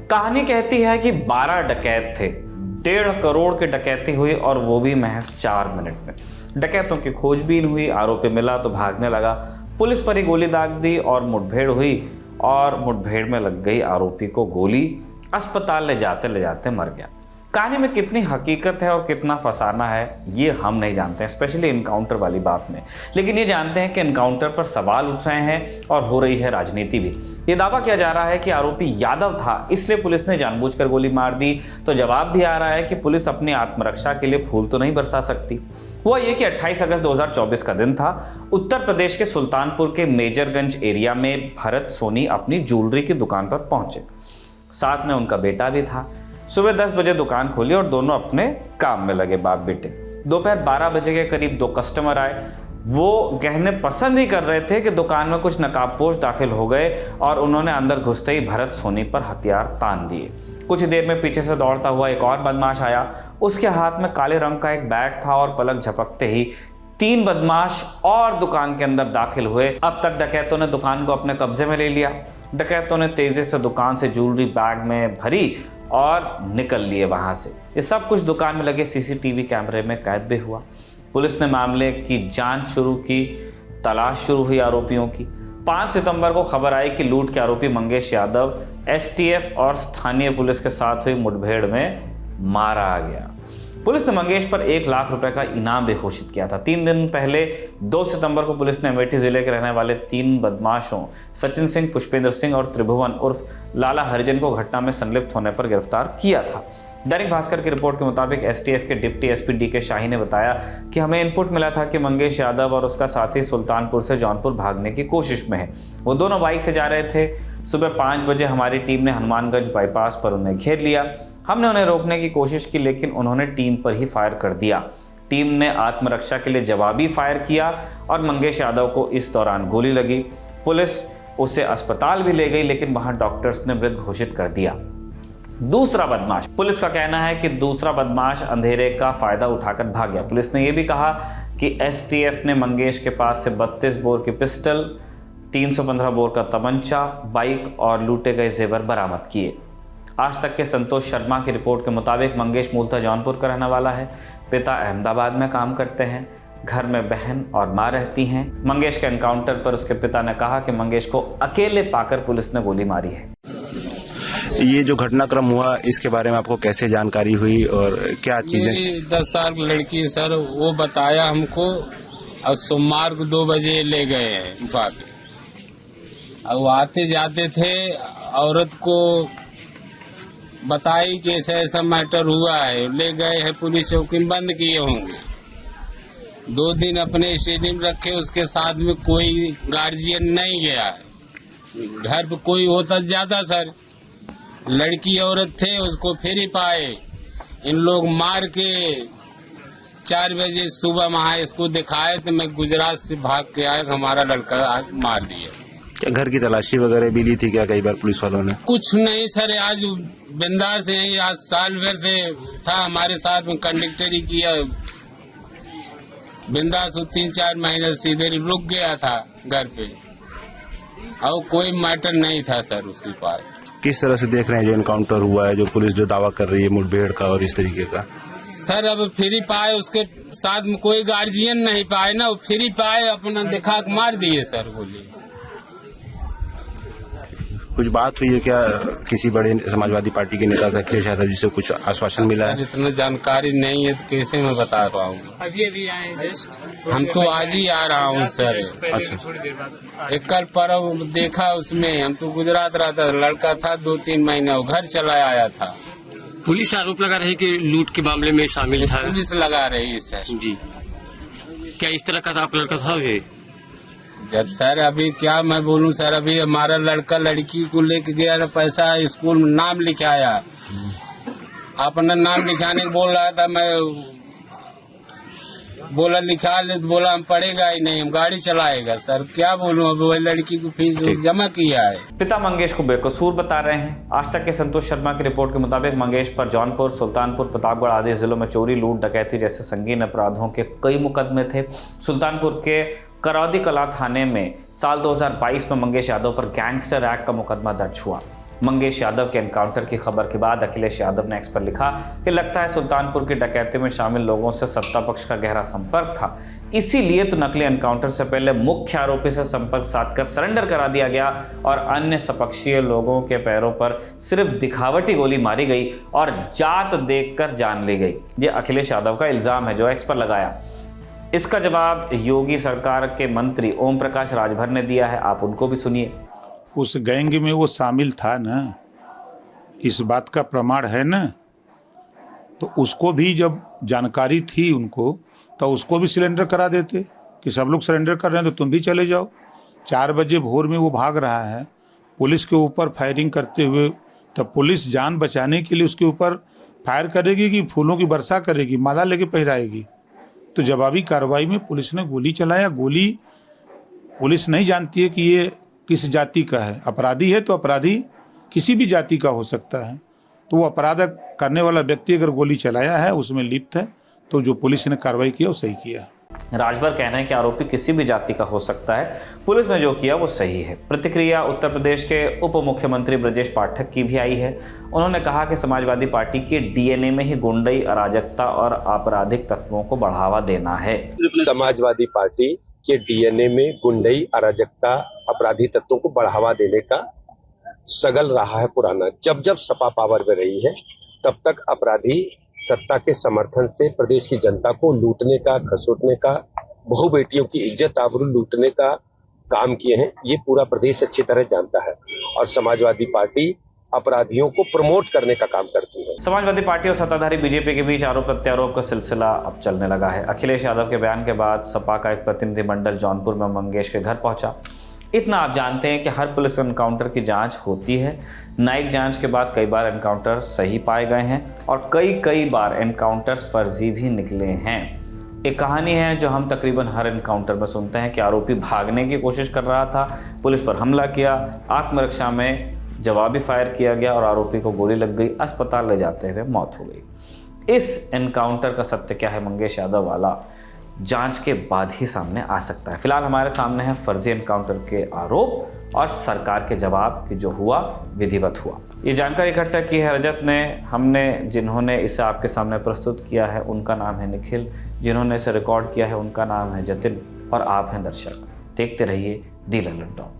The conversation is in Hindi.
कहानी कहती है कि 12 डकैत थे, 1.5 करोड़ की डकैती हुई और वो भी महज 4 मिनट में। डकैतों की खोजबीन हुई, आरोपी मिला तो भागने लगा, पुलिस पर ही गोली दाग दी और मुठभेड़ हुई और मुठभेड़ में लग गई आरोपी को गोली, अस्पताल ले जाते मर गया। कहानी में कितनी हकीकत है और कितना फसाना है ये हम नहीं जानते हैं, स्पेशली इनकाउंटर वाली बात में। लेकिन ये जानते हैं कि इनकाउंटर पर सवाल उठ रहे हैं और हो रही है राजनीति भी। ये दावा किया जा रहा है कि आरोपी यादव था, इसलिए पुलिस ने जानबूझकर गोली मार दी। तो जवाब भी आ रहा है कि पुलिस अपनी आत्मरक्षा के लिए फूल तो नहीं बरसा सकती। हुआ ये कि 28 अगस्त 2024 का दिन था। उत्तर प्रदेश के सुल्तानपुर के मेजरगंज एरिया में भरत सोनी अपनी ज्वेलरी की दुकान पर पहुंचे। साथ में उनका बेटा भी था। सुबह 10 बजे दुकान खोली और दोनों अपने काम में लगे बाप बेटे। दोपहर 12 बजे के करीब 2 कस्टमर आए। वो गहने पसंद ही कर रहे थे कि दुकान में कुछ नकाबपोश दाखिल हो गए और उन्होंने अंदर घुसते ही भरत सोनी पर हथियार तान दिए। कुछ देर में पीछे से दौड़ता हुआ एक और बदमाश आया। उसके हाथ में काले रंग का एक बैग था और पलक झपकते ही 3 बदमाश और दुकान के अंदर दाखिल हुए। अब तक डकैतों ने दुकान को अपने कब्जे में ले लिया। डकैतों ने तेजी से दुकान से ज्वेलरी बैग में भरी और निकल लिए वहां से। ये सब कुछ दुकान में लगे सीसीटीवी कैमरे में कैद भी हुआ। पुलिस ने मामले की जांच शुरू की, तलाश शुरू हुई आरोपियों की। 5 सितंबर को खबर आई कि लूट के आरोपी मंगेश यादव एसटीएफ और स्थानीय पुलिस के साथ हुई मुठभेड़ में मारा गया। पुलिस ने मंगेश पर 1 लाख रुपए का इनाम भी घोषित किया था। 3 दिन पहले 2 सितंबर को पुलिस ने अमेठी जिले के रहने वाले 3 बदमाशों सचिन सिंह, पुष्पेंद्र सिंह और त्रिभुवन उर्फ लाला हरिजन को घटना में संलिप्त होने पर गिरफ्तार किया था। दैनिक भास्कर की रिपोर्ट के मुताबिक एसटीएफ के डिप्टी एसपी डीके शाही ने बताया कि हमें इनपुट मिला था कि मंगेश यादव और उसका साथी सुल्तानपुर से जौनपुर भागने की कोशिश में है। वो दोनों बाइक से जा रहे थे। सुबह 5 बजे हमारी टीम ने हनुमानगंज बाईपास पर उन्हें घेर लिया। हमने उन्हें रोकने की कोशिश की लेकिन उन्होंने टीम पर ही फायर कर दिया। टीम ने आत्मरक्षा के लिए जवाबी फायर किया और मंगेश यादव को इस दौरान गोली लगी। पुलिस उसे अस्पताल भी ले गई लेकिन वहां डॉक्टर्स ने मृत घोषित कर दिया। दूसरा बदमाश, पुलिस का कहना है कि दूसरा बदमाश अंधेरे का फायदा उठाकर भाग गया। पुलिस ने यह भी कहा कि एसटीएफ ने मंगेश के पास से 32 बोर की पिस्टल, 315 बोर का तमंचा, बाइक और लूटे गए जेवर बरामद किए। आज तक के संतोष शर्मा की रिपोर्ट के मुताबिक मंगेश मूलतः जौनपुर का रहने वाला है। पिता अहमदाबाद में काम करते हैं। घर में बहन और मां रहती हैं। मंगेश के एनकाउंटर पर उसके पिता ने कहा कि मंगेश को अकेले पाकर पुलिस ने गोली मारी है। ये जो घटनाक्रम हुआ इसके बारे में आपको कैसे जानकारी हुई और क्या चीजें? 10 साल की लड़की सर, वो बताया हमको और सोमवार को 2 बजे ले गए हैं भाग। अब वो आते जाते थे, औरत को बताई कि ऐसा ऐसा मैटर हुआ है, ले गए हैं पुलिस चौकी बंद किए होंगे। 2 दिन अपने स्टेडियम रखे, उसके साथ में कोई गार्जियन नहीं गया है। घर पे कोई होता ज्यादा सर, लड़की औरत थे उसको फिर ही पाए। इन लोग मार के 4 बजे सुबह वहाँ इसको दिखाए तो मैं गुजरात से भाग के आया, हमारा लड़का मार दिया। क्या घर की तलाशी वगैरह भी ली थी क्या कई बार पुलिस वालों ने? कुछ नहीं सर, आज बिंदास से ही, आज साल भर से था हमारे साथ में, कंडक्टरी किया बिंदास। 3-4 महीने सीधे रुक गया था घर पे और कोई मैटर नहीं था सर उसके पास। किस तरह से देख रहे हैं जो इनकाउंटर हुआ है, जो पुलिस जो दावा कर रही है मुठभेड़ का और इस तरीके का? सर अब फ्री पाए, उसके साथ में कोई गार्जियन नहीं पाए ना, वो फ्री पाए अपना दिखा के मार दिए सर गोली। कुछ बात हुई है क्या किसी बड़े समाजवादी पार्टी के नेता से, अखिलेश यादव जी से कुछ आश्वासन मिला है? इतना जानकारी नहीं है तो कैसे मैं बता पाऊँ। अभी आए जस्ट, हम तो आज ही आ रहा हूँ सर। अच्छा, एक कल पर्व देखा उसमें, हम तो गुजरात रहता, लड़का था 2-3 महीने, वो घर चला आया था। पुलिस आरोप लगा रही कि लूट के मामले में शामिल था। पुलिस लगा रही है सर जी। क्या इस तरह का था आप लड़का था? जब सर अभी क्या मैं बोलूं सर, अभी हमारा लड़का लड़की को लेके गया ना, पैसा स्कूल में नाम लिखाया, अपना नाम लिखाने को बोल रहा था, मैं बोला लिखा ले, तो बोला हम पढ़ेगा ही नहीं, हम गाड़ी चलाएगा। सर क्या बोलूं, अब वही लड़की को फीस जमा किया है। पिता मंगेश को बेकसूर बता रहे हैं। आज तक के संतोष शर्मा की रिपोर्ट के मुताबिक मंगेश पर जौनपुर, सुल्तानपुर, प्रतापगढ़ आदि जिलों में चोरी, लूट, डकैती जैसे संगीन अपराधों के कई मुकदमे थे। सुल्तानपुर के करौदी कला थाने में साल 2022 में मंगेश यादव पर गैंगस्टर एक्ट का मुकदमा दर्ज हुआ। मंगेश यादव के एनकाउंटर की खबर के बाद अखिलेश यादव ने एक्स पर लिखा कि लगता है सुल्तानपुर की डकैती में शामिल लोगों से सत्ता पक्ष का गहरा संपर्क था, इसीलिए तो नकली एनकाउंटर से पहले मुख्य आरोपी से संपर्क साधकर सरेंडर करा दिया गया और अन्य सपक्षीय लोगों के पैरों पर सिर्फ दिखावटी गोली मारी गई और जात देखकर जान ली गई। ये अखिलेश यादव का इल्जाम है जो एक्स पर लगाया। इसका जवाब योगी सरकार के मंत्री ओम प्रकाश राजभर ने दिया है, आप उनको भी सुनिए। उस गैंग में वो शामिल था ना, इस बात का प्रमाण है ना, तो उसको भी जब जानकारी थी उनको तो उसको भी सिलेंडर करा देते कि सब लोग सरेंडर कर रहे हैं तो तुम भी चले जाओ। 4 बजे भोर में वो भाग रहा है पुलिस के ऊपर फायरिंग करते हुए, तब पुलिस जान बचाने के लिए उसके ऊपर फायर करेगी कि फूलों की वर्षा करेगी, माला लेके पहराएगी। तो जवाबी कार्रवाई में पुलिस ने गोली चलाया। गोली पुलिस नहीं जानती है कि ये किस जाति का है। अपराधी है तो अपराधी किसी भी जाति का हो सकता है, तो वो अपराध करने वाला व्यक्ति अगर गोली चलाया है, उसमें लिप्त है, तो जो पुलिस ने कार्रवाई किया वो सही किया। राजभर कहना है कि आरोपी किसी भी जाति का हो सकता है, पुलिस ने जो किया वो सही है। प्रतिक्रिया उत्तर प्रदेश के उप मुख्यमंत्री ब्रजेश पाठक की भी आई है। उन्होंने कहा कि समाजवादी पार्टी के डीएनए में ही गुंडई, अराजकता और आपराधिक तत्वों को बढ़ावा देना है। समाजवादी पार्टी के डीएनए में गुंडई, अराजकता, अपराधी तत्वों को बढ़ावा देने का सगल रहा है पुराना। जब जब सपा पावर में रही है तब तक अपराधी सत्ता के समर्थन से प्रदेश की जनता को लूटने का, खसोटने का, बहु बेटियों की इज्जत आबरू लूटने का काम किए हैं। ये पूरा प्रदेश अच्छी तरह जानता है और समाजवादी पार्टी अपराधियों को प्रमोट करने का काम करती है। समाजवादी पार्टी और सत्ताधारी बीजेपी के बीच आरोप प्रत्यारोप का सिलसिला अब चलने लगा है। अखिलेश यादव के बयान के बाद सपा का एक प्रतिनिधिमंडल जौनपुर में मंगेश के घर पहुंचा। इतना आप जानते हैं कि हर पुलिस एनकाउंटर की जांच होती है। न्यायिक जांच के बाद कई बार एनकाउंटर सही पाए गए हैं और कई बार एनकाउंटर्स फर्जी भी निकले हैं। एक कहानी है जो हम तकरीबन हर एनकाउंटर में सुनते हैं कि आरोपी भागने की कोशिश कर रहा था, पुलिस पर हमला किया, आत्मरक्षा में जवाबी फायर किया गया और आरोपी को गोली लग गई, अस्पताल ले जाते हुए मौत हो गई। इस एनकाउंटर का सत्य क्या है मंगेश यादव वाला, जांच के बाद ही सामने आ सकता है। फिलहाल हमारे सामने है फर्जी एनकाउंटर के आरोप और सरकार के जवाब कि जो हुआ विधिवत हुआ। ये जानकारी इकट्ठा की है रजत ने। हमने जिन्होंने इसे आपके सामने प्रस्तुत किया है उनका नाम है निखिल, जिन्होंने इसे रिकॉर्ड किया है उनका नाम है जतिन और आप हैं दर्शक। देखते रहिए दी लल्लन टॉप।